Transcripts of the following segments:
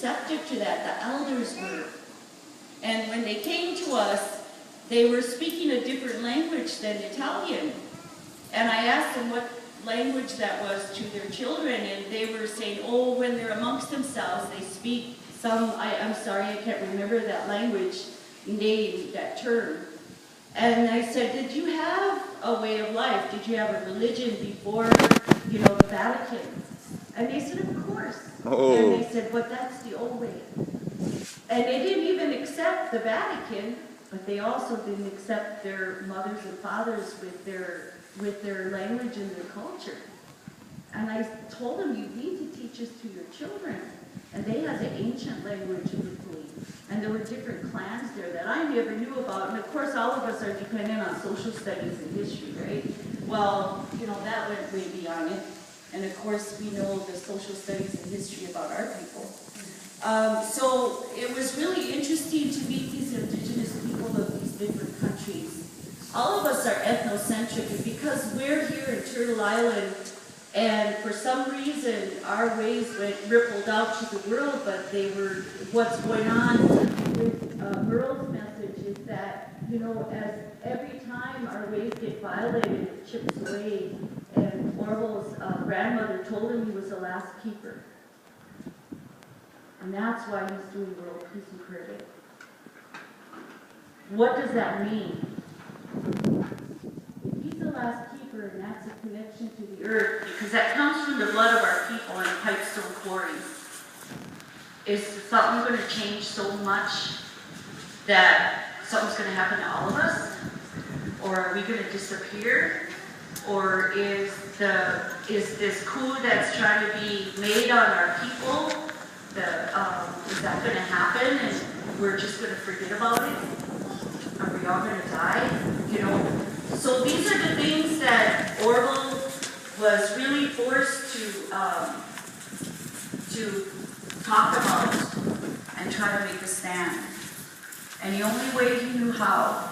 receptive to that, the elders were. And when they came to us, they were speaking a different language than Italian. And I asked them what language that was to their children, and they were saying, oh, when they're amongst themselves, they speak some, I'm sorry, I can't remember that language name, that term. And I said, did you have a way of life? Did you have a religion before, you know, the Vatican? And they said, of course. Oh. And they said, but that's the old way. And they didn't even accept the Vatican, but they also didn't accept their mothers and fathers with their language and their culture. And I told them, you need to teach this to your children. And they had the ancient language in Italy. And there were different clans there that I never knew about. And of course, all of us are dependent on social studies and history, right? Well, you know, that went way beyond it. And of course, we know the social studies and history about our people. So it was really interesting to meet these indigenous people of these different countries. All of us are ethnocentric, and because we're here in Turtle Island, and for some reason our ways rippled out to the world, but they were, what's going on with Merle's message is that, you know, as every time our ways get violated, it chips away, and Arvol's grandmother told him he was the last keeper. And that's why he's doing World Peace and Prayer Day. What does that mean? If he's the last keeper, and that's a connection to the earth, because that comes from the blood of our people in Pipestone Quarries, is something going to change so much that something's going to happen to all of us? Or are we going to disappear? Or is this coup that's trying to be made on our people, is that going to happen and we're just going to forget about it? Are we all going to die? You know? So these are the things that Arvol was really forced to talk about and try to make a stand. And the only way he knew how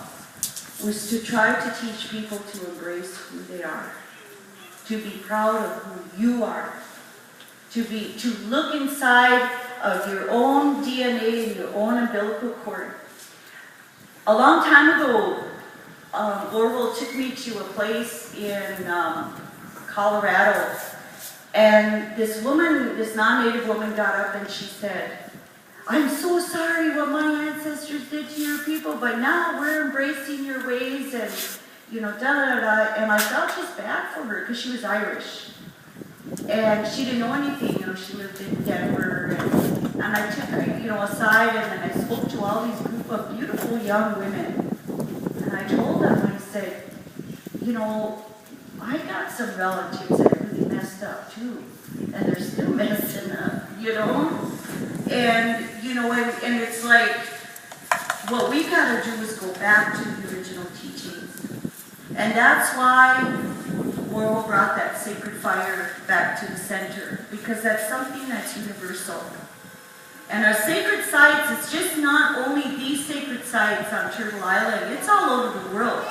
was to try to teach people to embrace who they are, to be proud of who you are, to look inside of your own DNA and your own umbilical cord. A long time ago, Arvol took me to a place in Colorado, and this woman, this non-native woman, got up and she said, I'm so sorry what my ancestors did to your people, but now we're embracing your ways, and you know, da-da-da-da. And I felt just bad for her because she was Irish. And she didn't know anything, you know, she lived in Denver. And I took her, you know, aside, and then I spoke to all these group of beautiful young women. And I told them, I said, you know, I got some relatives that really messed up too. And they're still messing up, you know? And, you know, and it's like, what we got to do is go back to the original teachings. And that's why Arvol brought that sacred fire back to the center, because that's something that's universal. And our sacred sites, it's just not only these sacred sites on Turtle Island, it's all over the world.